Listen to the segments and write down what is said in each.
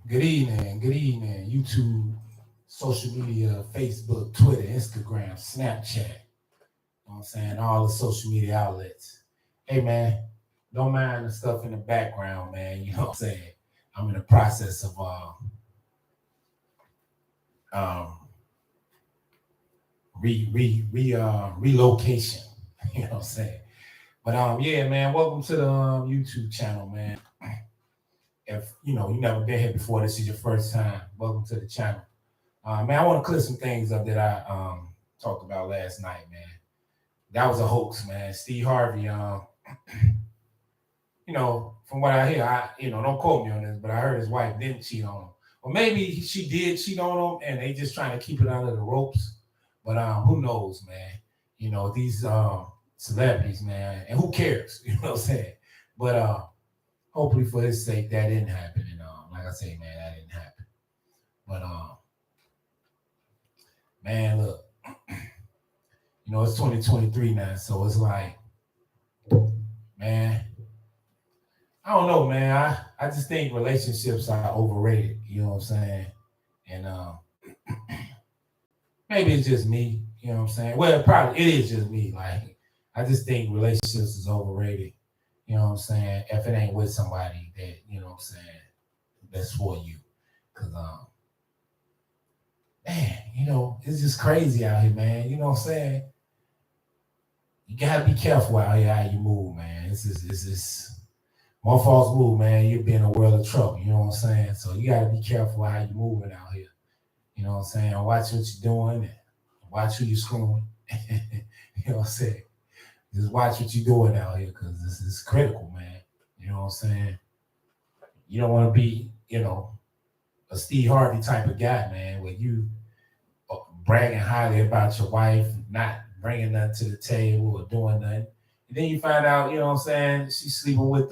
Good evening, YouTube, social media, Facebook, Twitter, Instagram, Snapchat. You know what I'm saying? All the social media outlets. Hey man, don't mind the stuff in the background, man. You know what I'm saying? I'm in the process of um relocation. You know what I'm saying? But yeah, man, welcome to the YouTube channel, man. If you never been here before, this is your first time. Welcome to the channel. Man, I want to clear some things up that I talked about last night, man. That was a hoax, man. Steve Harvey, from what I hear, don't quote me on this, but I heard his wife didn't cheat on him. Or maybe she did cheat on him and they just trying to keep it under the ropes. But who knows, man? These celebrities, man, and who cares? You know what I'm saying? But hopefully for his sake that didn't happen. And like I say, man, that didn't happen. But man, look, it's 2023 now, so it's like, man, I don't know, man. I just think relationships are overrated. You know what I'm saying? And maybe it's just me. You know what I'm saying? Well, probably it is just me. Like, I just think relationships is overrated. You know what I'm saying? If it ain't with somebody that, you know what I'm saying, that's for you. Cause man, it's just crazy out here, man. You know what I'm saying? You gotta be careful out here how you move, man. This is one false move, man. You'll be in a world of trouble. You know what I'm saying? So you gotta be careful how you moving out here. You know what I'm saying? Watch what you're doing and watch who you're screwing. You know what I'm saying? Just watch what you're doing out here because this is critical, man. You know what I'm saying? You don't want to be, a Steve Harvey type of guy, man, where you bragging highly about your wife, not bringing nothing to the table or doing nothing. And then you find out, you know what I'm saying, she's sleeping with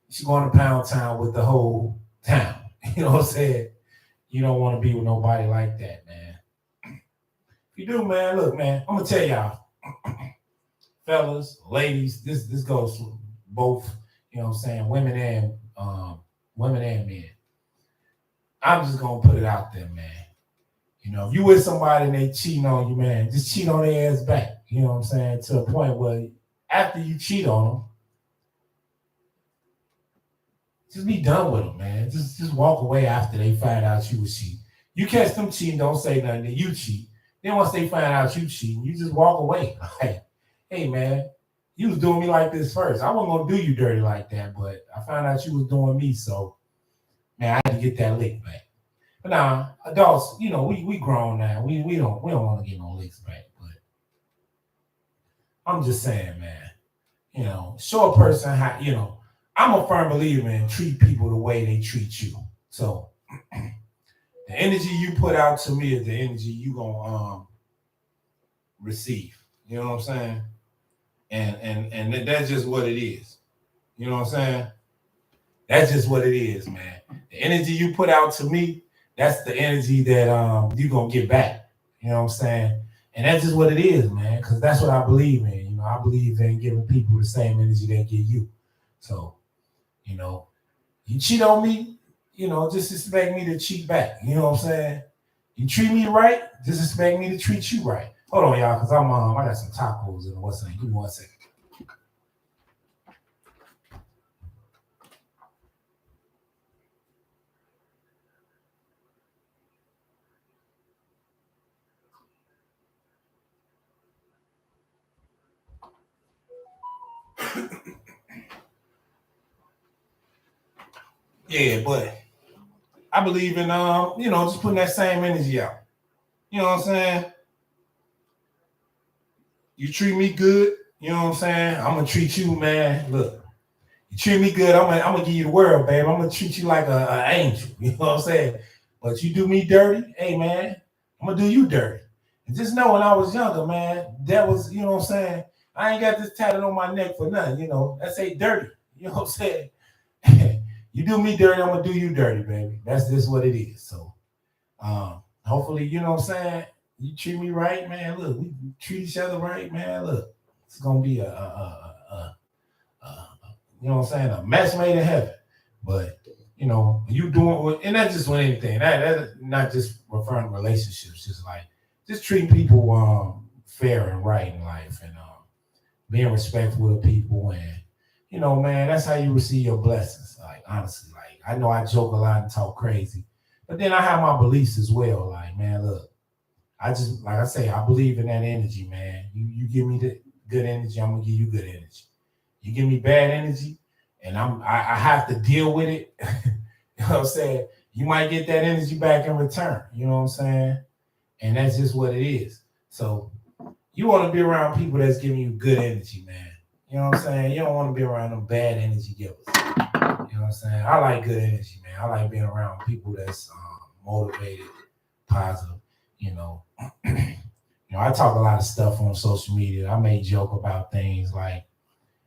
she's going to Pound Town with the whole town. You know what I'm saying? You don't want to be with nobody like that, man. If you do, man, look, man, I'm gonna tell y'all, fellas, ladies, this goes for both, you know what I'm saying, women and men. I'm just gonna put it out there, man. If you with somebody and they cheating on you, man, just cheat on their ass back. You know what I'm saying? To a point where after you cheat on them, just be done with them, man. Just walk away after they find out you was cheating. You catch them cheating, don't say nothing, then you cheat. Then once they find out you cheating, you just walk away. Like, hey, man, you was doing me like this first. I wasn't gonna do you dirty like that, but I found out you was doing me, so man, I had to get that lick back. But now, adults, we grown now. We don't want to get no licks back. But I'm just saying, man, show a person how, I'm a firm believer in treat people the way they treat you. So the energy you put out to me is the energy you gonna receive. You know what I'm saying? And that's just what it is. You know what I'm saying? That's just what it is, man. The energy you put out to me, that's the energy that you gonna get back. You know what I'm saying? And that's just what it is, man. Because that's what I believe in. I believe in giving people the same energy they give you. So, you cheat on me, just expect me to cheat back. You know what I'm saying? You treat me right, just expect me to treat you right. Hold on, y'all, because I got some tacos in the what's name. Give me 1 second. Yeah, but I believe in just putting that same energy out. You know what I'm saying? You treat me good, you know what I'm saying? I'm gonna treat you, man. Look, you treat me good, I'm gonna give you the world, babe. I'm gonna treat you like an angel. You know what I'm saying? But you do me dirty, hey man, I'm gonna do you dirty. And just know when I was younger, man, that was, you know what I'm saying? I ain't got this tatted on my neck for nothing, That's ain't dirty. You know what I'm saying? You do me dirty, I'm gonna do you dirty, baby. That's just what it is. So hopefully, you know what I'm saying, you treat me right, man. Look, we treat each other right, man. Look, it's gonna be a you know what I'm saying, a match made in heaven. But you doing, and that's just with anything. That not just referring to relationships, just like just treating people fair and right in life, and being respectful to people, and man, that's how you receive your blessings. Like honestly, like I know I joke a lot and talk crazy, but then I have my beliefs as well. Like man, look, I just like I say, I believe in that energy, man. You give me the good energy, I'm gonna give you good energy. You give me bad energy, and I have to deal with it. You know what I'm saying? You might get that energy back in return. You know what I'm saying? And that's just what it is. So you want to be around people that's giving you good energy, man. You know what I'm saying? You don't want to be around them bad energy givers. You know what I'm saying? I like good energy, man. I like being around people that's motivated, positive. You know, I talk a lot of stuff on social media. I may joke about things like,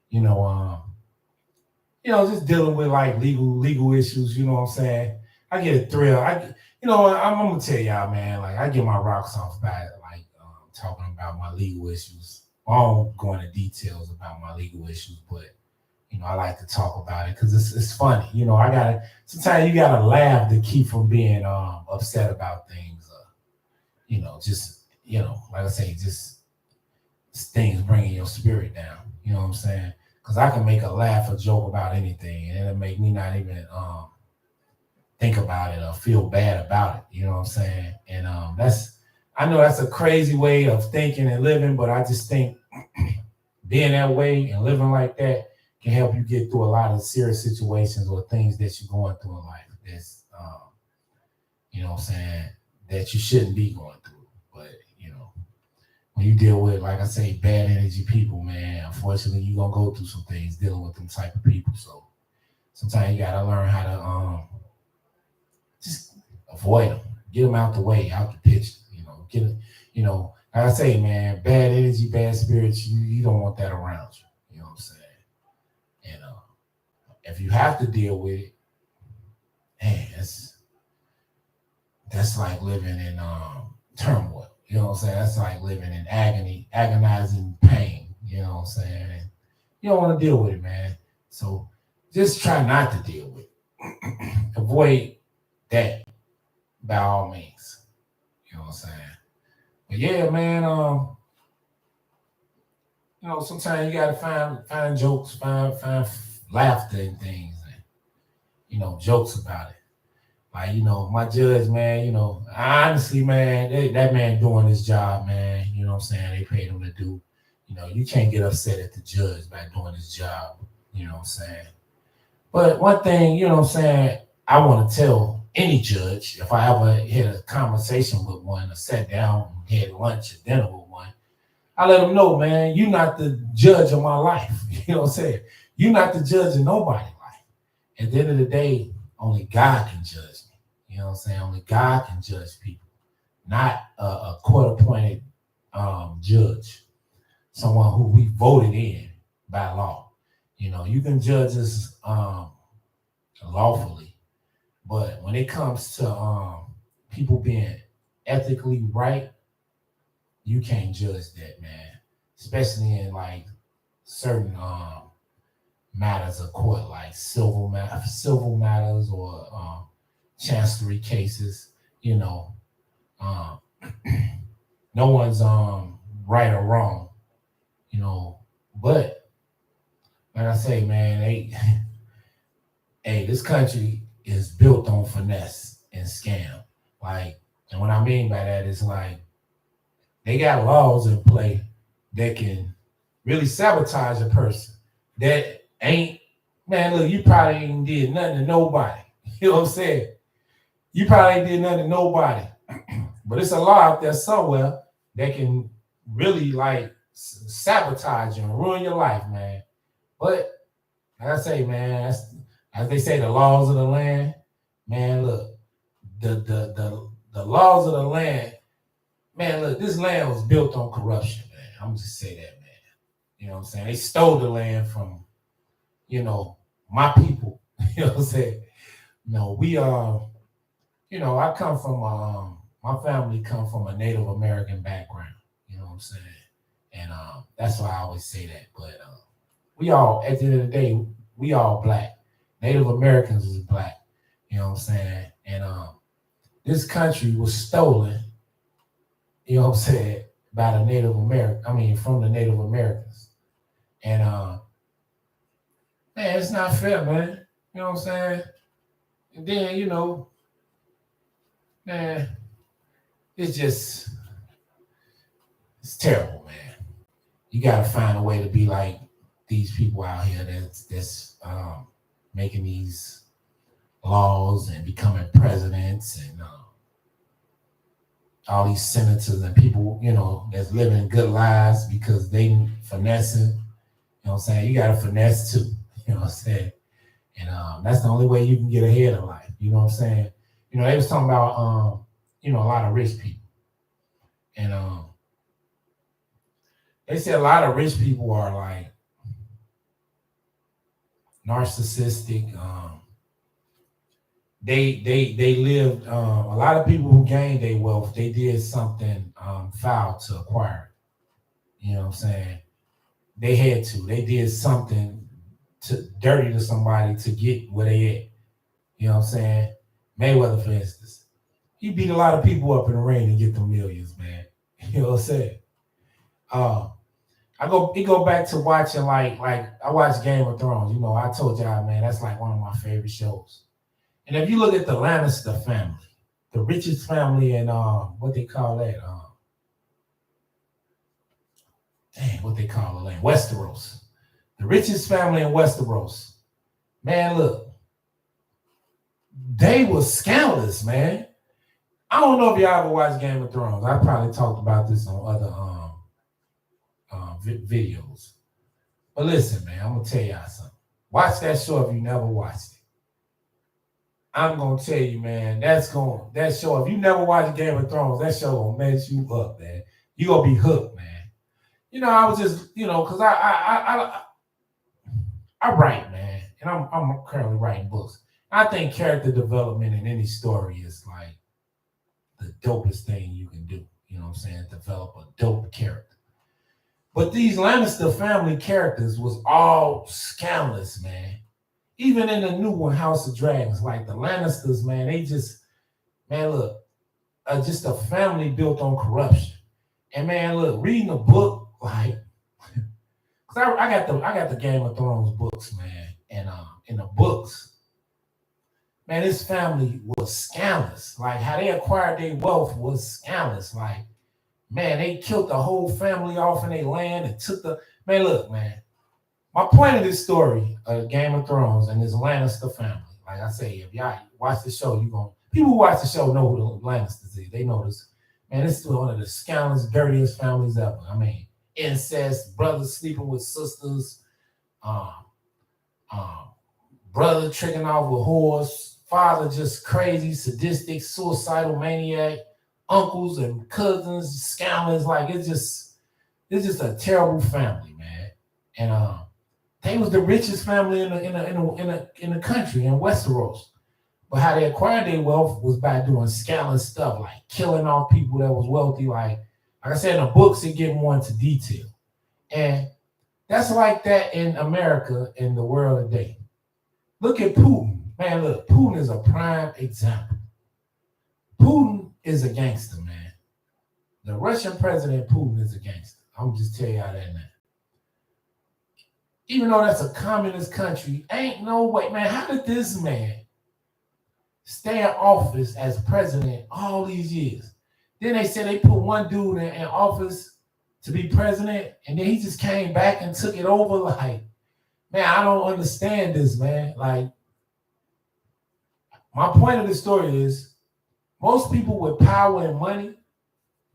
you know, just dealing with like legal issues. You know what I'm saying? I get a thrill. I'm gonna tell y'all, man. Like I get my rocks off by like talking about my legal issues. I won't go into details about my legal issues, but I like to talk about it because it's funny. I gotta sometimes you gotta laugh to keep from being upset about things. Just like I say, just things bringing your spirit down. You know what I'm saying? Because I can make a laugh or joke about anything, and it'll make me not even think about it or feel bad about it. You know what I'm saying? And I know that's a crazy way of thinking and living, but I just think being that way and living like that can help you get through a lot of serious situations or things that you're going through in life. That's you know what I'm saying, that you shouldn't be going through. But when you deal with, like I say, bad energy people, man, unfortunately you're gonna go through some things dealing with them type of people. So sometimes you gotta learn how to just avoid them, get them out the way, out the picture. Get it. Like I say, man, bad energy, bad spirits. You don't want that around you. You know what I'm saying? And if you have to deal with it, man, that's like living in turmoil. You know what I'm saying? That's like living in agony, agonizing pain. You know what I'm saying? And you don't want to deal with it, man. So just try not to deal with it. Avoid that by all means. You know what I'm saying? But yeah, man, sometimes you gotta find jokes, find laughter and things, and jokes about it. Like, my judge, man, honestly, man, that man doing his job, man, you know what I'm saying? They paid him to do. You can't get upset at the judge by doing his job, you know what I'm saying? But one thing, you know what I'm saying, I want to tell any judge, if I ever had a conversation with one or sat down and had lunch or dinner with one, I let them know, man, you're not the judge of my life. You know what I'm saying? You're not the judge of nobody's life. At the end of the day, only God can judge me. You know what I'm saying? Only God can judge people, not a court-appointed judge, someone who we voted in by law. You can judge us lawfully, but when it comes to people being ethically right, you can't judge that, man. Especially in like certain matters of court, like civil matters or chancery cases. Um, no one's right or wrong. But like I say, man, hey, this country is built on finesse and scam. Like, and what I mean by that is like they got laws in play that can really sabotage a person that ain't, man, look, you probably ain't did nothing to nobody. You know what I'm saying? You probably ain't did nothing to nobody. But it's a law out there somewhere that can really like sabotage you and ruin your life, man. But like I say, man, as they say, the laws of the land, man, look, the laws of the land, man, look, this land was built on corruption, man. I'm just say that, man. You know what I'm saying? They stole the land from, my people. You know what I'm saying? I come from my family come from a Native American background. You know what I'm saying? And that's why I always say that. But we all, at the end of the day, we all black. Native Americans is black. You know what I'm saying? And this country was stolen, you know what I'm saying, by the Native American. I mean, from the Native Americans. And man, it's not fair, man. You know what I'm saying? And then, man, it's just it's terrible, man. You gotta find a way to be like these people out here that's making these laws and becoming presidents and all these senators and people, that's living good lives because they finessing. You know what I'm saying? You gotta finesse too. You know what I'm saying? And that's the only way you can get ahead in life. You know what I'm saying? They was talking about a lot of rich people. And they said a lot of rich people are like narcissistic. They lived. A lot of people who gained their wealth, they did something foul to acquire it. You know what I'm saying? They had to. They did something dirty to somebody to get where they at. You know what I'm saying? Mayweather, for instance, he beat a lot of people up in the ring to get the millions, man. You know what I'm saying? It go back to watching like I watch Game of Thrones. I told y'all, man, that's like one of my favorite shows. And if you look at the Lannister family, the richest family in what they call that, what they call the land, Westeros. The richest family in Westeros. Man, look, they were scandalous, man. I don't know if y'all ever watched Game of Thrones. I probably talked about this on other videos. But listen, man, I'm gonna tell y'all something. Watch that show if you never watched it. I'm gonna tell you, man, that show, if you never watched Game of Thrones, that show gonna mess you up, man. You gonna be hooked, man. I was just, because I write, man, and I'm currently writing books. I think character development in any story is like the dopest thing you can do. You know what I'm saying? Develop a dope character. But these Lannister family characters was all scandalous, man. Even in the new one, House of Dragons, like the Lannisters, man, they just, man, look, just a family built on corruption. And man, look, reading a book, like, cause I got the Game of Thrones books, man, and in the books, man, this family was scandalous. Like how they acquired their wealth was scandalous. Like, man, they killed the whole family off in their land and took man, look, man. My point of this story, Game of Thrones and this Lannister family, like I say, if y'all watch the show, people who watch the show know who the Lannisters is. They know this. Man, this is one of the scandalous, dirtiest families ever. I mean, incest, brothers sleeping with sisters, brother tricking off with whores, father just crazy, sadistic, suicidal maniac, uncles and cousins, scandalous. Like it's just a terrible family, man. And they was the richest family in the country in Westeros. But how they acquired their wealth was by doing scandalous stuff, like killing off people that was wealthy. Like I said, in the books, it get more into detail. And that's like that in America in the world today. Look at Putin. Man, look, Putin is a prime example. Putin is a gangster, man. The Russian president Putin is a gangster. I'm just tell y'all that now. Even though that's a communist country, ain't no way, man. How did this man stay in office as president all these years? Then they said they put one dude in office to be president, and then he just came back and took it over. Like, man, I don't understand this, man. Like, my point of the story is most people with power and money,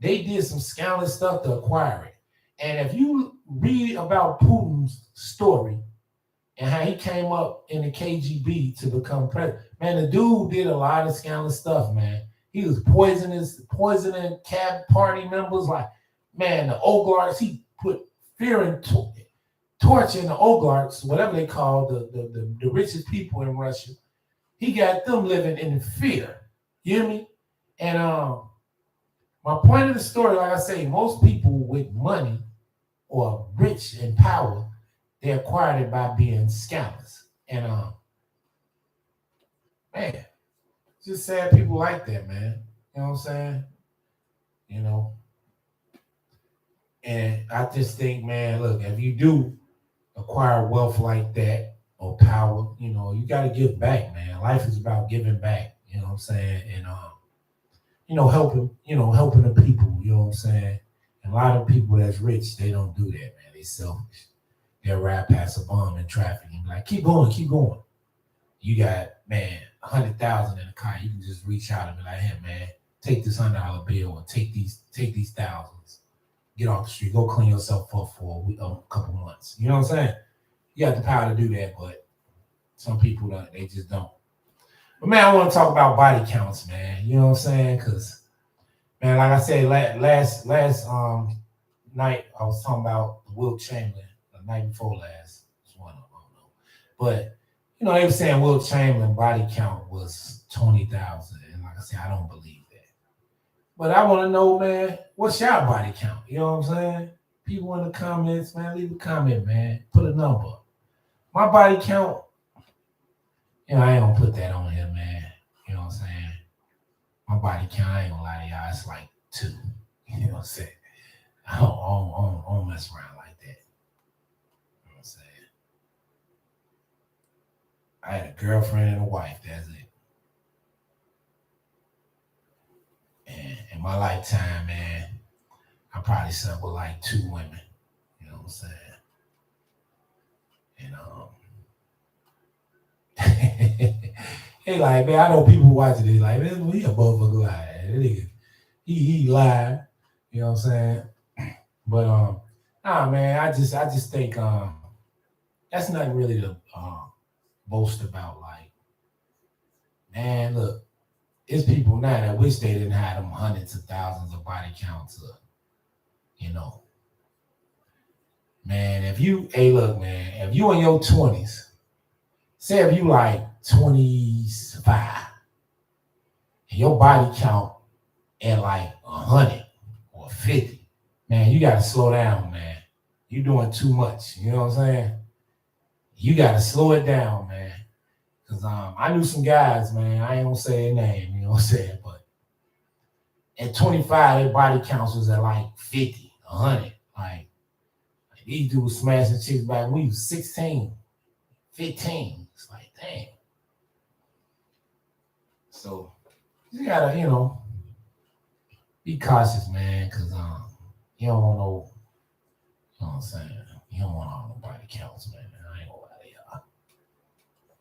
they did some scandalous stuff to acquire it. And if you read about Putin's story and how he came up in the KGB to become president, man, the dude did a lot of scandalous stuff, man. He was poisoning cab party members. Like, man, the oligarchs, he put fear and torture in the oligarchs, whatever they call the richest people in Russia. He got them living in fear. You hear me? And my point of the story, like I say, most people with money or rich in power, they acquired it by being scandalous. And man, Just sad people like that, man. You know what I'm saying? You know, and I just think, man, look, if you do acquire wealth like that or power, you got to give back, man. Life is about giving back. You know what I'm saying? And helping the people. You know what I'm saying? And a lot of people that's rich, they don't do that, man. They selfish. They'll ride past a bum in traffic and be like, keep going, keep going. You got, man, 100,000 in the car. You can just reach out and be like, hey, man, take this $100 bill or take these thousands. Get off the street. Go clean yourself up for a couple months. You know what I'm saying? You got the power to do that, but some people don't. They just don't. But man, I want to talk about body counts, man. You know what I'm saying? Because man, like I said, last night I was talking about Wilt Chamberlain. The night before last, it's one of them, I don't know. But they were saying Wilt Chamberlain body count was 20,000, and like I said, I don't believe that. But I want to know, man, what's your body count? You know what I'm saying? People in the comments, man, leave a comment, man. Put a number. My body count, I ain't gonna put that on here, man. You know what I'm saying? My body count, I ain't gonna lie to y'all, it's like 2. You know what I'm saying? I don't mess around like that. You know what I'm saying? I had a girlfriend and a wife, that's it. And in my lifetime, man, I probably slept with like 2 women. You know what I'm saying? And hey, like, man, I know people watching this, like, man, he a motherfucker lie. He lied. You know what I'm saying? But nah, man, I just think that's nothing really to boast about. Like, man, look, it's people now that wish they didn't have them hundreds of thousands of body counts up. Man, if you in your 20s, say if you like 25 and your body count at like 100 or 50, man, you got to slow down, man. You're doing too much. You know what I'm saying? You got to slow it down, man. Because I knew some guys, man, I ain't going to say their name, you know what I'm saying? But at 25, their body counts was at like 50, 100. Like these dudes smashing chicks back when we was 16, 15. It's like, damn. So you gotta, be cautious, man, because you don't want no, you know what I'm saying? You don't want all the body counts, man. I ain't gonna lie to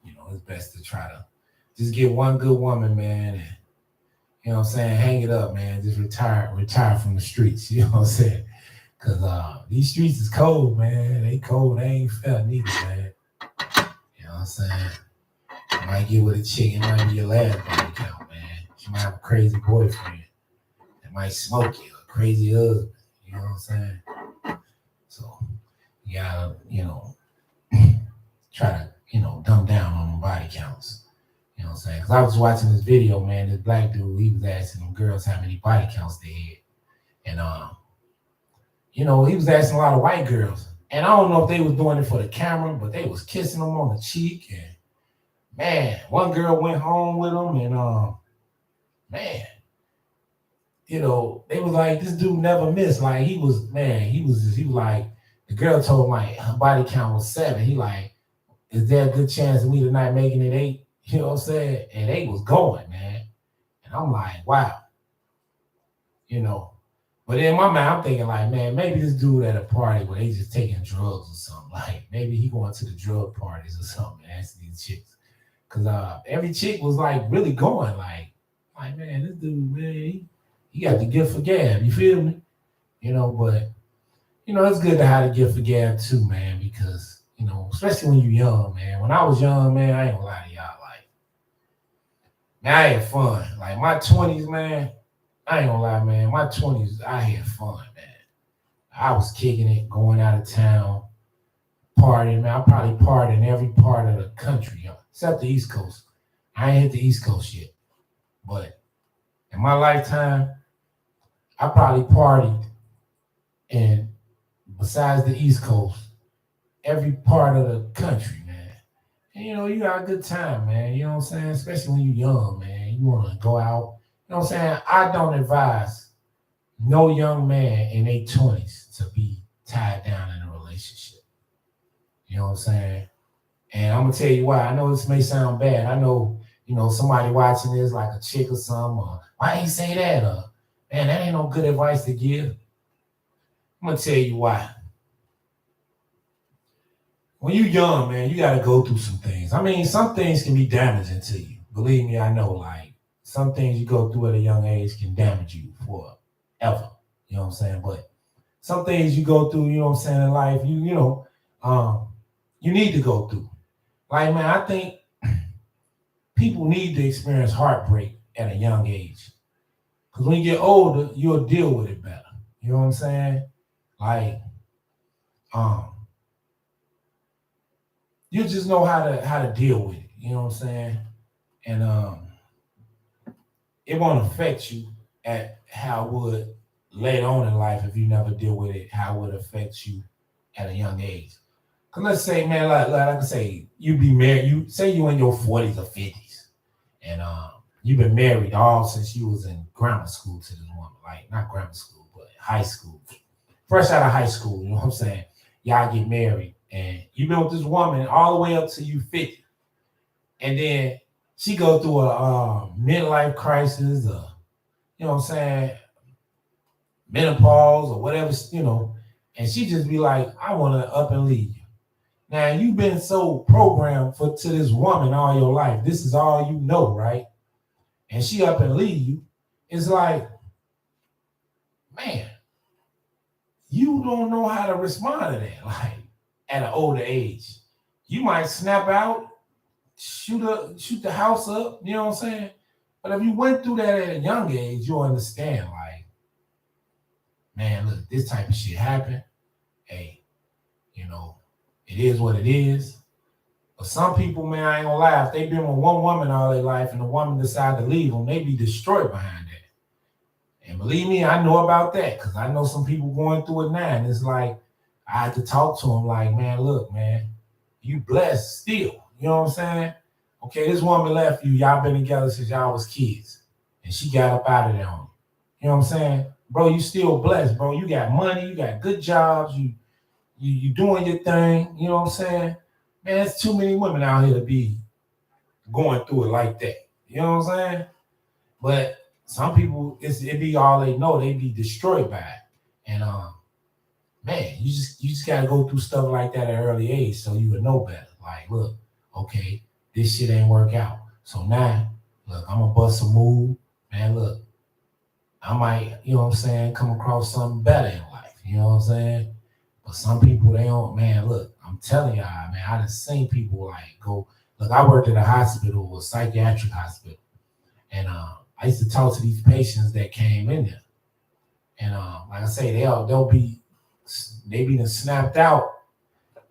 y'all. It's best to try to just get one good woman, man, and you know what I'm saying, hang it up, man. Just retire from the streets, you know what I'm saying? Cause these streets is cold, man. They cold, they ain't fair neither, man. You know what I'm saying? You might get with a chick, it might be your last body count, man. She might have a crazy boyfriend that might smoke you, a crazy husband. You know what I'm saying? So you gotta, try to, dumb down on the body counts. You know what I'm saying? Because I was watching this video, man. This black dude, he was asking them girls how many body counts they had. And he was asking a lot of white girls. And I don't know if they was doing it for the camera, but they was kissing them on the cheek. And man, one girl went home with him, and man, they was like, this dude never missed. Like he was like, the girl told him like her body count was 7. He like, is there a good chance of me tonight making it 8? You know what I'm saying? And 8 was going, man. And I'm like, wow. But in my mind, I'm thinking like, man, maybe this dude at a party where they just taking drugs or something. Like maybe he going to the drug parties or something and asking these chicks. Cause every chick was like really going like man, this dude, man, he got the gift for gab. You feel me? But it's good to have the gift for gab too, man, because especially when you're young, man. When I was young, man, I ain't gonna lie to y'all, like, man, I had fun. Like my 20s, man, I ain't gonna lie, man. My 20s, I had fun, man. I was kicking it, going out of town, partying, man. I probably partied in every part of the country, except the East Coast. I ain't hit the East Coast yet. But in my lifetime, I probably partied in, besides the East Coast, every part of the country, man. And, you got a good time, man. You know what I'm saying? Especially when you're young, man. man. You want to go out. You know what I'm saying? I don't advise no young man in their 20s to be tied down in a relationship. You know what I'm saying? And I'm gonna tell you why. I know this may sound bad. I know, somebody watching this like a chick or something, or why ain't say that? Or man, that ain't no good advice to give. I'm gonna tell you why. When you young, man, you gotta go through some things. I mean, some things can be damaging to you. Believe me, I know. Like some things you go through at a young age can damage you forever. You know what I'm saying? But some things you go through, you know what I'm saying, in life, um, you need to go through. Like, man, I think people need to experience heartbreak at a young age. Because when you get older, you'll deal with it better. You know what I'm saying? Like, um, you just know how to deal with it. You know what I'm saying? And it won't affect you at how it would later on in life if you never deal with it, how it would affect you at a young age. Cause let's say, man, like I say, you be married. You say you in your 40s or 50s, and you've been married all since you was in grammar school to this woman, like not grammar school, but high school, fresh out of high school. You know what I'm saying? Y'all get married, and you've been with this woman all the way up to you 50, and then she go through a midlife crisis, or you know what I'm saying, menopause or whatever, and she just be like, I want to up and leave you. Now you've been so programmed to this woman all your life. This is all you know, right? And she up and leave you. It's like, man, you don't know how to respond to that. Like at an older age, you might snap out, shoot the house up. You know what I'm saying? But if you went through that at a young age, you'll understand. Like, man, look, this type of shit happened. Hey, it is what it is. But some people, man, I ain't gonna lie, if they been with one woman all their life and the woman decide to leave them, they be destroyed behind that. And believe me, I know about that because I know some people going through it now. And it's like, I had to talk to them like, man, look, man, you blessed still. You know what I'm saying? Okay, this woman left you. Y'all been together since y'all was kids. And she got up out of there on you. You know what I'm saying? Bro, you still blessed, bro. You got money, you got good jobs, you doing your thing. You know what I'm saying? Man, there's too many women out here to be going through it like that. You know what I'm saying? But some people, it be all they know. They be destroyed by it. And man, you just gotta go through stuff like that at an early age so you would know better. Like, look, okay, this shit ain't work out. So now, look, I'm gonna bust a move. Man, look, I might, you know what I'm saying, come across something better in life. You know what I'm saying? But some people, they don't, man, look, I'm telling y'all, man, I done seen people like go, look, I worked at a hospital, a psychiatric hospital. And I used to talk to these patients that came in there. And like I say, they be snapped out.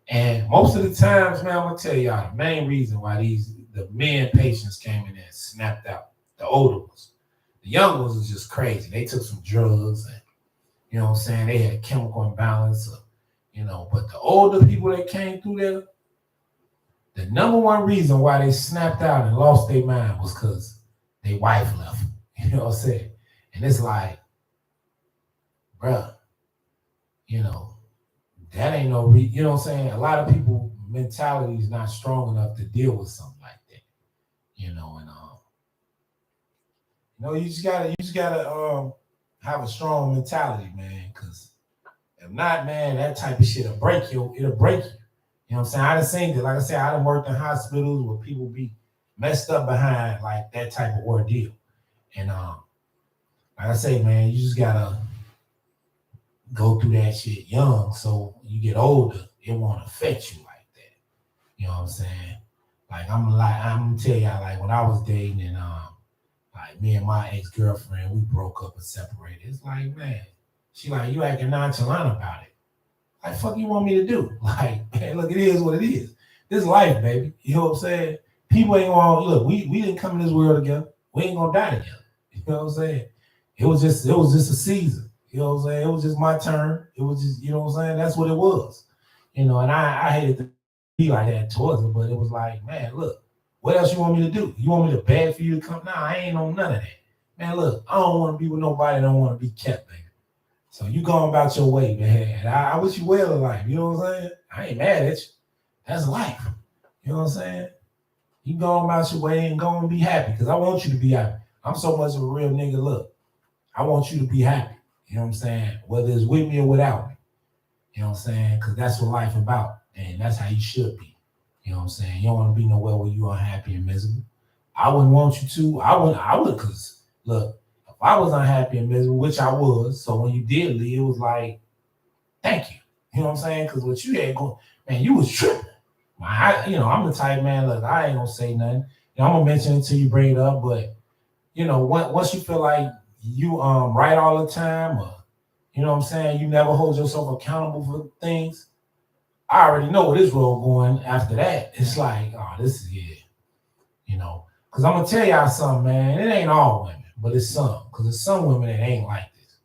And most of the times, man, I'm gonna tell y'all the main reason why the men patients came in there and snapped out, the older ones. The young ones was just crazy. They took some drugs and you know what I'm saying, they had chemical imbalance, but the older people that came through there, the number one reason why they snapped out and lost their mind was because their wife left them. You know what I'm saying? And it's like, bruh, that ain't no you know what I'm saying? A lot of people mentality is not strong enough to deal with something like that. You just gotta have a strong mentality, man, because if not, man, that type of shit will break you. It'll break you. You know what I'm saying? I done seen it. Like I said, I done worked in hospitals where people be messed up behind like that type of ordeal. And like I say, man, you just gotta go through that shit young, so you get older, it won't affect you like that. You know what I'm saying? Like I'm gonna tell y'all, like when I was dating and like me and my ex-girlfriend, we broke up and separated. It's like, man, she like, you acting nonchalant about it. Like, fuck you want me to do? Like, man, look, it is what it is. This life, baby. You know what I'm saying? People ain't gonna look, we didn't come in this world together. We ain't gonna die together. You know what I'm saying? It was just a season. You know what I'm saying? It was just my turn. It was just, you know what I'm saying? That's what it was. And I hated to be like that towards her, but it was like, man, look, What else you want me to do? You want me to beg for you to come? Nah, I ain't on none of that. Man, look, I don't want to be with nobody that don't want to be kept, baby. So you going about your way, man. And I wish you well in life. You know what I'm saying? I ain't mad at you. That's life. You know what I'm saying? You going about your way and go and be happy because I want you to be happy. I'm so much of a real nigga. Look, I want you to be happy. You know what I'm saying? Whether it's with me or without me. You know what I'm saying? Because that's what life about. And that's how you should be. You know what I'm saying? You don't want to be nowhere where you unhappy and miserable. I wouldn't want you to. I would, because look, if I was unhappy and miserable, which I was, so when you did leave, it was like, thank you. You know what I'm saying? Because what you had going, man, you was tripping. I'm the type, man, look, I ain't gonna say nothing. I'm gonna mention it until you bring it up, but once you feel like you right all the time, or you know what I'm saying, you never hold yourself accountable for things. I already know where this road going after that. It's like, oh, this is it. Because I'm gonna tell y'all something, man. It ain't all women, but it's some. Because there's some women that ain't like this.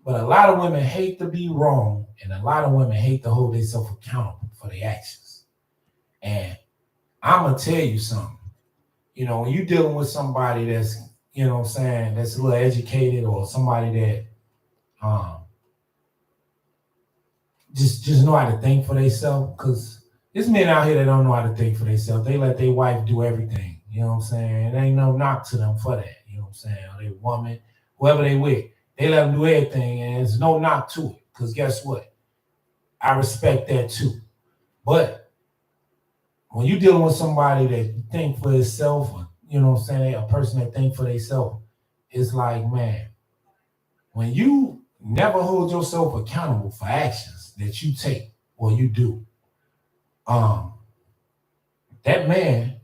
But a lot of women hate to be wrong, and a lot of women hate to hold themselves accountable for their actions. And I'm gonna tell you something. When you're dealing with somebody that's, that's a little educated, or somebody that just know how to think for themselves, because there's men out here that don't know how to think for themselves. They let their wife do everything. You know what I'm saying? There ain't no knock to them for that. You know what I'm saying? Or they woman, whoever they with, they let them do everything, and there's no knock to it. Because guess what? I respect that too. But when you're dealing with somebody that think for itself, or, you know what I'm saying, a person that think for themselves, it's like, man, when you never hold yourself accountable for actions that you take or you do, that man,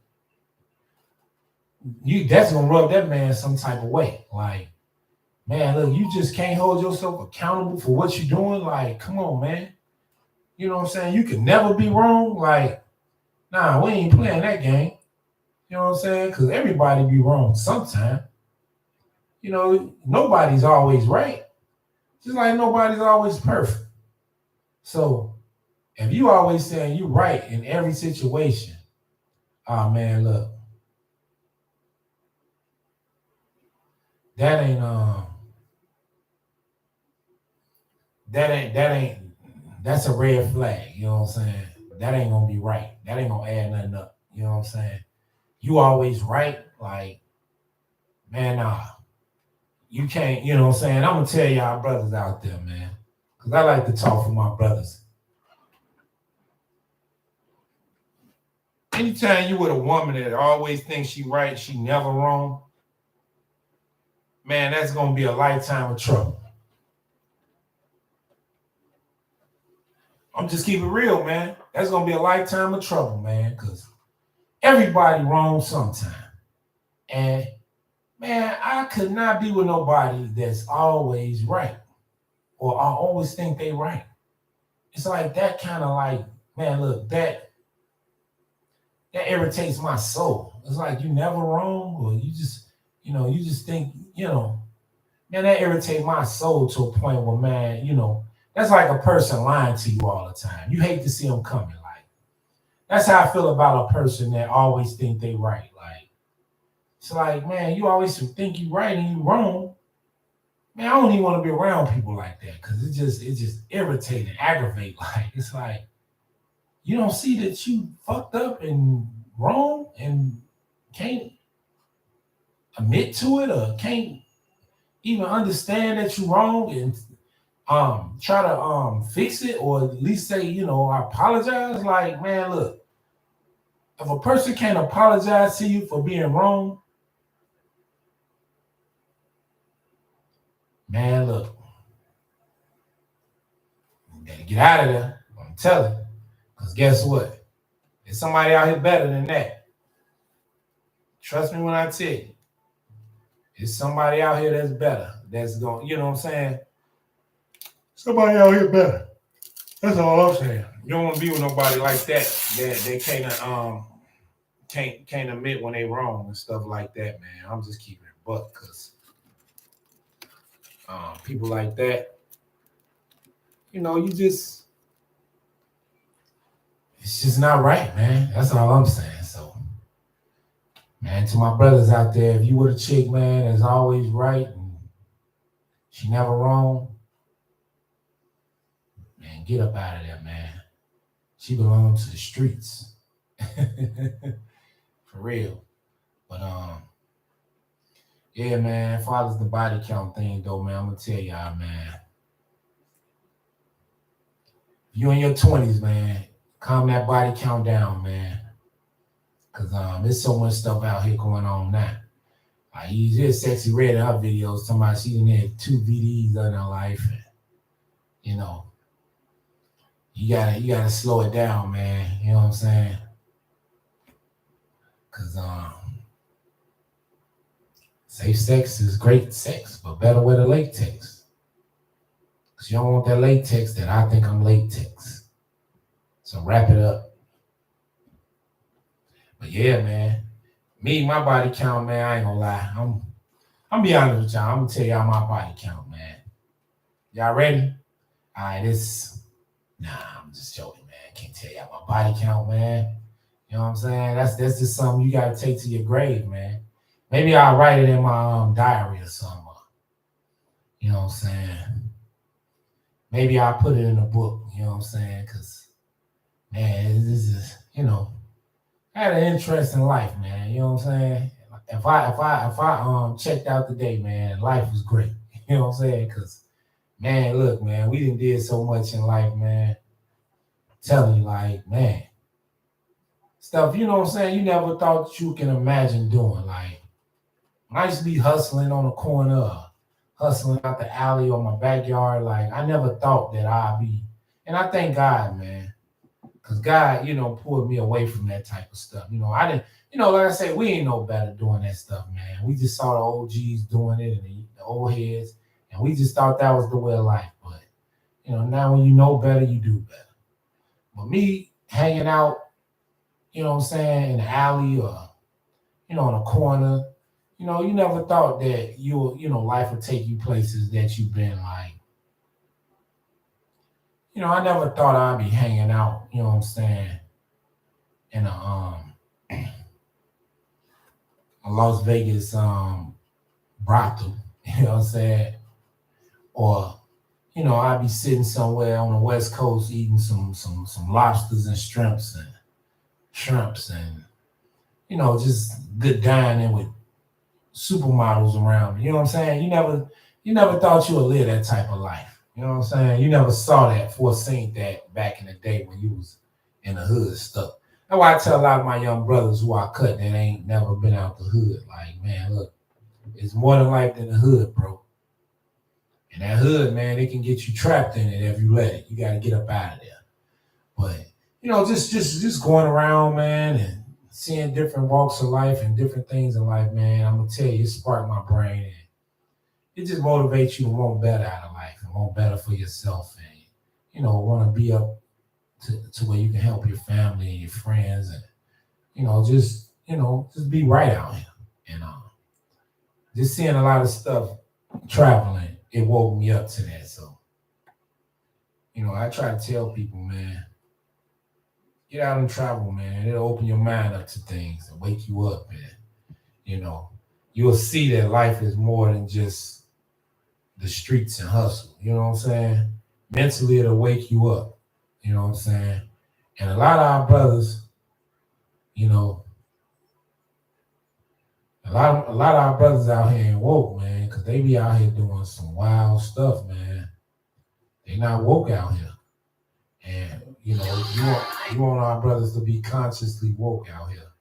that's gonna rub that man some type of way. Like, man, look, you just can't hold yourself accountable for what you're doing. Like, come on, man. You know what I'm saying? You can never be wrong. Like, nah, we ain't playing that game. You know what I'm saying? Because everybody be wrong sometime. Nobody's always right. Just like nobody's always perfect. So if you always saying you right in every situation, oh man, look, that ain't that's a red flag. You know what I'm saying? That ain't gonna be right. That ain't gonna add nothing up. You know what I'm saying? You always right, like, man, nah. You can't, you know what I'm saying? I'm gonna tell y'all brothers out there, man. Because I like to talk for my brothers. Anytime you with a woman that always thinks she right, she never wrong, man, that's gonna be a lifetime of trouble. I'm just keeping it real, man. That's gonna be a lifetime of trouble, man, because everybody wrong sometime. And man, I could not be with nobody that's always right, or I always think they right. It's like that kind of like, man, look, that irritates my soul. It's like you never wrong, or you just think, man, that irritates my soul to a point where, man, that's like a person lying to you all the time. You hate to see them coming. Like, that's how I feel about a person that always think they right. Like, it's like, man, you always think you right and you wrong. Man, I don't even want to be around people like that, because it just irritate and aggravate. Like, it's like, you don't see that you fucked up and wrong and can't admit to it, or can't even understand that you're wrong and try to fix it, or at least say, I apologize. Like, man, look, if a person can't apologize to you for being wrong, man, look, you gotta get out of there. I'm telling you. Because guess what? There's somebody out here better than that. Trust me when I tell you. There's somebody out here that's better. That's going, you know what I'm saying? Somebody out here better. That's all I'm saying. You don't want to be with nobody like that they can't admit when they wrong and stuff like that, man. I'm just keeping it buck, because people like that, it's just not right, man. That's all I'm saying. So Man, to my brothers out there, if you were a chick, man, that's always right and she never wrong, man, get up out of there, man. She belongs to the streets. For real. But yeah, man, as far as the body count thing though, man, I'm gonna tell y'all, man. You in your 20s, man, calm that body count down, man. Cause there's so much stuff out here going on now. Like you just sexy red in her videos talking about she done had 2 VDs in her life. And, you know, you gotta slow it down, man. You know what I'm saying? Cause safe sex is great sex, but better with a latex. Cause you don't want that latex that I think I'm latex. So wrap it up. But yeah, man. Me, my body count, man, I ain't gonna lie. I'm be honest with y'all. I'm gonna tell y'all my body count, man. Y'all ready? All right, I'm just joking, man. Can't tell y'all my body count, man. You know what I'm saying? That's just something you gotta take to your grave, man. Maybe I'll write it in my diary or something. You know what I'm saying? Maybe I'll put it in a book, you know what I'm saying? Cause man, this is, I had an interesting life, man. You know what I'm saying? If I checked out today, man, life was great. You know what I'm saying? Cause man, look, man, we did so much in life, man. I'm telling you, like, man, stuff, you know what I'm saying, you never thought you can imagine doing. Like, when I used to be hustling on the corner, hustling out the alley or my backyard, like, I never thought that I'd be, and I thank God, man, because God, pulled me away from that type of stuff. I didn't, like I said, we ain't no better doing that stuff, man. We just saw the OGs doing it and the old heads, and we just thought that was the way of life. But, now when you know better, you do better. But me hanging out, you know what I'm saying, in the alley or, in a corner, you never thought that life would take you places that you've been like. I never thought I'd be hanging out, you know what I'm saying, in a Las Vegas brothel, you know what I'm saying? Or, I'd be sitting somewhere on the West Coast eating some lobsters and shrimps and just good dining with supermodels around. You know what I'm saying? You never thought you would live that type of life. You know what I'm saying? You never saw that, foreseen that back in the day when you was in the hood stuff. That's why I tell a lot of my young brothers who I cut that ain't never been out the hood. Like, man, look, it's more than life than the hood, bro. And that hood, man, it can get you trapped in it if you let it. You got to get up out of there. But just going around, man, and seeing different walks of life and different things in life, man, I'm gonna tell you, it sparked my brain, and it just motivates you to want better out of life and want better for yourself, and want to be up to where you can help your family and your friends, and just be right out here, and just seeing a lot of stuff traveling, it woke me up to that. So I try to tell people, man, get out and travel, man. It'll open your mind up to things and wake you up, and you'll see that life is more than just the streets and hustle. You know what I'm saying? Mentally, it'll wake you up. You know what I'm saying? And a lot of our brothers, a lot of our brothers out here ain't woke, man, because they be out here doing some wild stuff, man. They not woke out here. And you want our brothers to be consciously woke out here.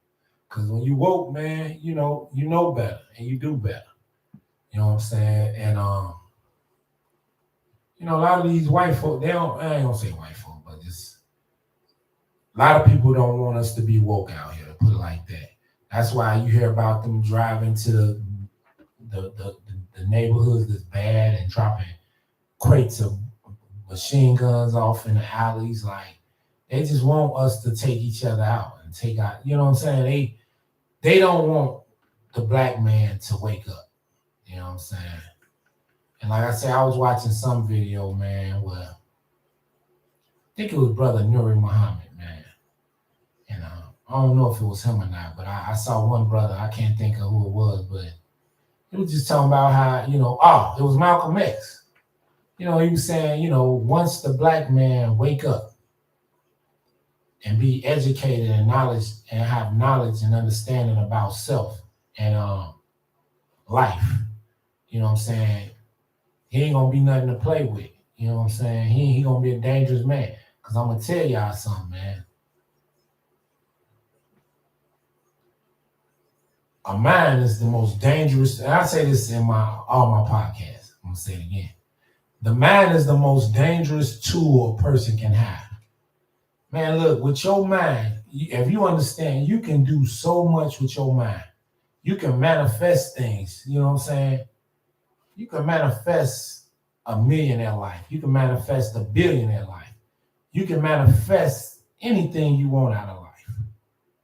Cause when you woke, man, you know better and you do better. You know what I'm saying? And a lot of these white folk, I ain't gonna say white folk, but just a lot of people don't want us to be woke out here, to put it like that. That's why you hear about them driving to the neighborhoods that's bad and dropping crates of machine guns off in the alleys. Like, they just want us to take each other out and take out, you know what I'm saying? They don't want the black man to wake up. You know what I'm saying? And like I said, I was watching some video, man, where I think it was Brother Nuri Muhammad, man. And I don't know if it was him or not, but I saw one brother. I can't think of who it was, but he was just talking about how, it was Malcolm X. He was saying, once the black man wake up and be educated and knowledge and have knowledge and understanding about self and life, you know what I'm saying? He ain't gonna be nothing to play with. You know what I'm saying? He gonna be a dangerous man. Cause I'm gonna tell y'all something, man. A mind is the most dangerous, and I say this in all my podcasts. I'm gonna say it again. The mind is the most dangerous tool a person can have. Man, look, with your mind, if you understand, you can do so much with your mind. You can manifest things, you know what I'm saying? You can manifest a millionaire life. You can manifest a billionaire life. You can manifest anything you want out of life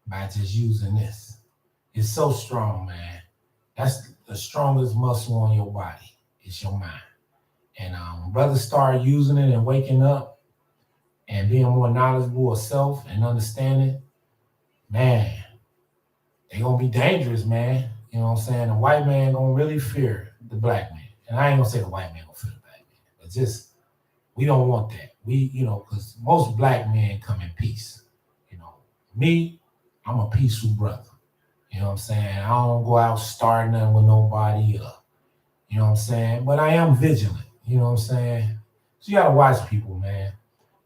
by just using this. It's so strong, man. That's the strongest muscle on your body. It's your mind. And when brothers start using it and waking up and being more knowledgeable of self and understanding, man, they gonna be dangerous, man. You know what I'm saying? The white man gonna really fear the black man. And I ain't gonna say the white man gonna fear the black man, but just we don't want that. Because most black men come in peace. Me, I'm a peaceful brother. You know what I'm saying? I don't go out starting nothing with nobody up. You know what I'm saying? But I am vigilant. You know what I'm saying? So you gotta watch people, man.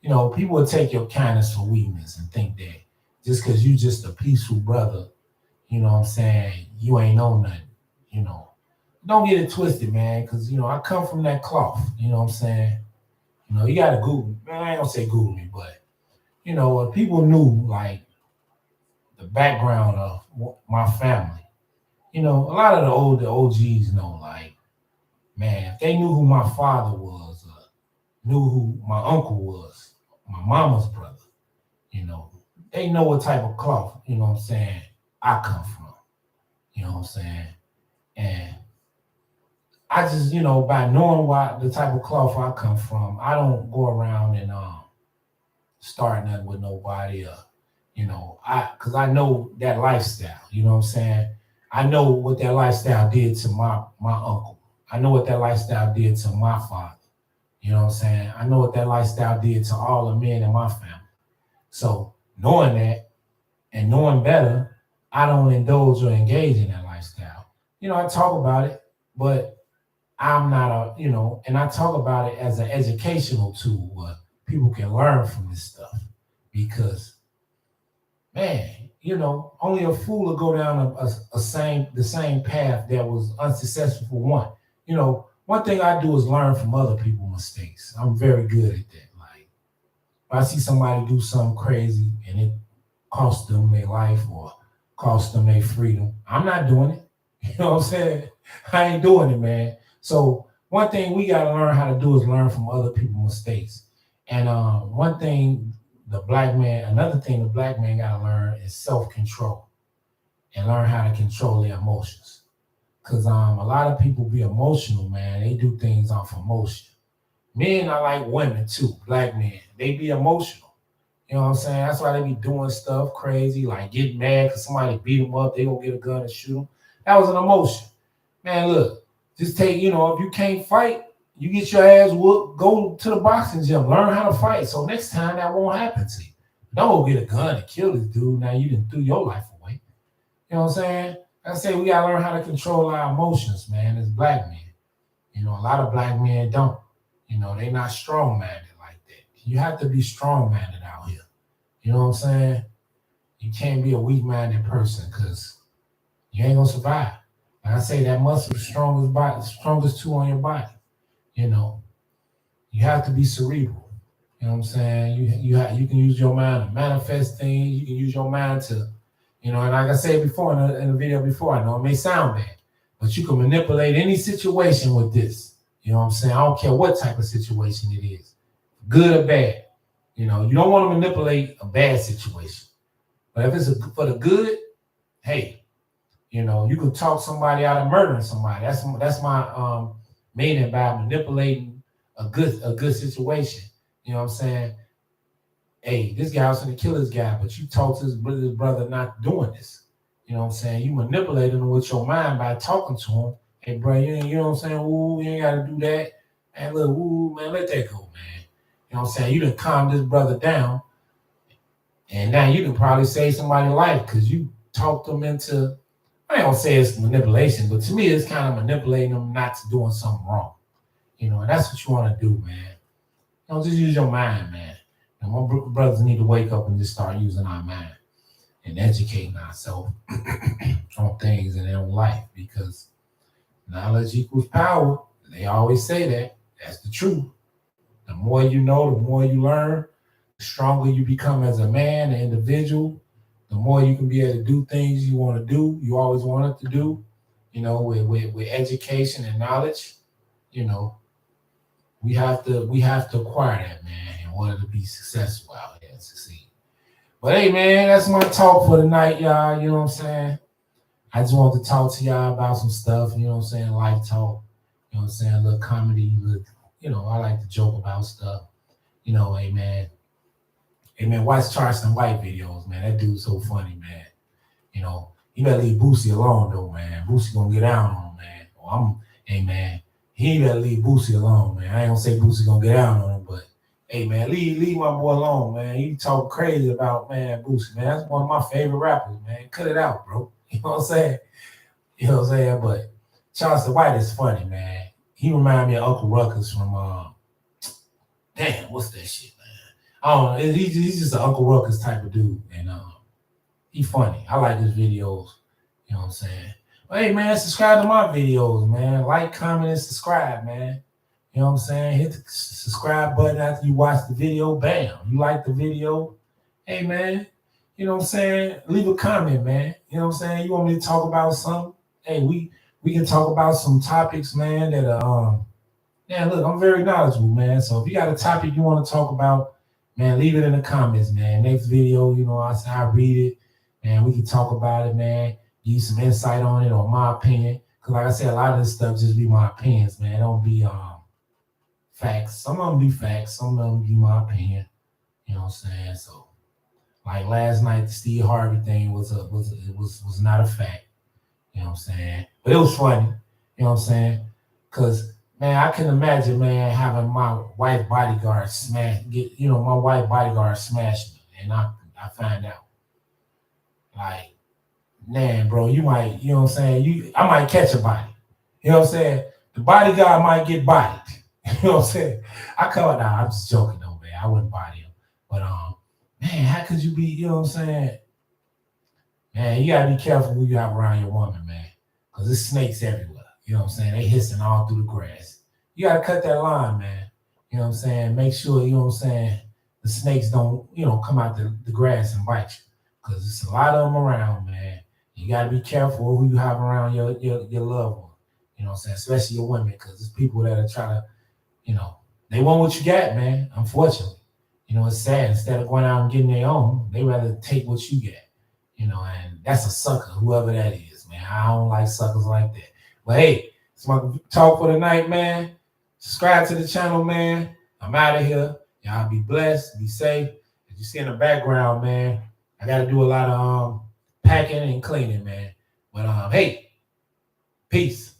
People will take your kindness for weakness and think that just because you just a peaceful brother, you know what I'm saying, you ain't know nothing, Don't get it twisted, man, because, I come from that cloth, you know what I'm saying? You got to Google, man, I ain't going to say Google me, but, if people knew, like, the background of my family, a lot of the older OGs know, like, man, if they knew who my father was, knew who my uncle was, my mama's brother, they know what type of cloth, you know what I'm saying, I come from, you know what I'm saying? And I just, by knowing the type of cloth I come from, I don't go around and start nothing with nobody, because I know that lifestyle, you know what I'm saying? I know what that lifestyle did to my uncle. I know what that lifestyle did to my father. You know what I'm saying? I know what that lifestyle did to all the men in my family. So knowing that and knowing better, I don't indulge or engage in that lifestyle. I talk about it, but I'm not and I talk about it as an educational tool where people can learn from this stuff. Because, man, only a fool will go down the same path that was unsuccessful for one. One thing I do is learn from other people's mistakes. I'm very good at that. Like, if I see somebody do something crazy and it cost them their life or cost them their freedom, I'm not doing it. You know what I'm saying? I ain't doing it, man. So one thing we got to learn how to do is learn from other people's mistakes. And another thing the black man got to learn is self-control and learn how to control their emotions. Because a lot of people be emotional, man. They do things off emotion. Men are like women too, black men. They be emotional. You know what I'm saying? That's why they be doing stuff crazy, like getting mad because somebody beat them up. They gonna get a gun and shoot them. That was an emotion. Man, look, just take, if you can't fight, you get your ass whooped, go to the boxing gym, learn how to fight. So next time that won't happen to you. Don't go get a gun and kill this dude. Now you done threw your life away. You know what I'm saying? I say we gotta learn how to control our emotions, man, as black men. A lot of black men don't. They not strong-minded like that. You have to be strong-minded out here. You know what I'm saying? You can't be a weak-minded person because you ain't gonna survive. Like I say, that muscle is the strongest tool on your body. You have to be cerebral. You know what I'm saying? You can use your mind to manifest things. You can use your mind to, and like I said before in the video before, I know it may sound bad, but you can manipulate any situation with this. You know what I'm saying? I don't care what type of situation it is, good or bad. You don't want to manipulate a bad situation. But if it's for the good, hey, you can talk somebody out of murdering somebody. That's my meaning by manipulating a good situation. You know what I'm saying? hey, this guy was gonna kill this guy, but you talk to his brother not doing this. You know what I'm saying? You manipulating him with your mind by talking to him. Hey, bro, you know what I'm saying? Ooh, you ain't gotta do that. And look, ooh, man, let that go, man. You know what I'm saying? You done calm this brother down, and now you can probably save somebody's life because you talked them into. I ain't gonna say it's manipulation, but to me, it's kind of manipulating them not to doing something wrong. You know, and that's what you want to do, man. You know, just use your mind, man. And my brothers need to wake up and just start using our mind and educating ourselves on things in their own life because knowledge equals power. They always say that. That's the truth. The more you know, the more you learn, the stronger you become as a man, an individual, the more you can be able to do things you want to do, you always wanted to do, you know, with education and knowledge, you know, we have to acquire that, man, in order to be successful out here and succeed. But hey, man, that's my talk for the night, y'all. You know what I'm saying? I just want to talk to y'all about some stuff, you know what I'm saying? Life talk, you know what I'm saying? A little comedy, I like to joke about stuff. You know, hey man, watch Charleston White videos, man. That dude's so funny, man. You know, you better leave Boosie alone though, man. Boosie gonna get down on him, man. Hey man, he better leave Boosie alone, man. I ain't gonna say Boosie gonna get down on him, but hey man, leave my boy alone, man. You talk crazy about man Boosie, man. That's one of my favorite rappers, man. Cut it out, bro. You know what I'm saying? You know what I'm saying? But Charleston White is funny, man. He remind me of Uncle Ruckus from damn, what's that shit, man? I don't know. He's just an Uncle Ruckus type of dude, and he funny. I like his videos. You know what I'm saying? But hey, man, subscribe to my videos, man. Like, comment, and subscribe, man. You know what I'm saying? Hit the subscribe button after you watch the video. Bam. You like the video? Hey, man. You know what I'm saying? Leave a comment, man. You know what I'm saying? You want me to talk about something? Hey, we can talk about some topics, man, that are yeah, look, I'm very knowledgeable, man. So if you got a topic you want to talk about, man, leave it in the comments, man. Next video, I read it, man. We can talk about it, man. Give you some insight on it or my opinion. Cause like I said, a lot of this stuff just be my opinions, man. It don't be facts. Some of them be facts, some of them be my opinion. You know what I'm saying? So like last night, the Steve Harvey thing was not a fact. You know what I'm saying? But it was funny. You know what I'm saying? Cause man, I can imagine, man, having my wife bodyguard my wife bodyguard smashed me, and I find out. Like, man, bro, you might, you know what I'm saying? I might catch a body. You know what I'm saying? The bodyguard might get bodied. You know what I'm saying? I'm just joking though, man. I wouldn't body him. But man, how could you be, you know what I'm saying? Man, you gotta be careful who you have around your woman, man. Cause there's snakes everywhere. You know what I'm saying? They hissing all through the grass. You gotta cut that line, man. You know what I'm saying? Make sure, you know what I'm saying, the snakes don't, come out the grass and bite you. Cause there's a lot of them around, man. You gotta be careful who you have around your loved one. You know what I'm saying? Especially your women, because there's people that are trying to, they want what you got, man, unfortunately. It's sad. Instead of going out and getting their own, they rather take what you get. And that's a sucker, whoever that is, man. I don't like suckers like that. But hey, it's my talk for the night, man. Subscribe to the channel, man. I'm out of here. Y'all be blessed, be safe. As you see in the background, man, I got to do a lot of packing and cleaning, man. But hey, peace.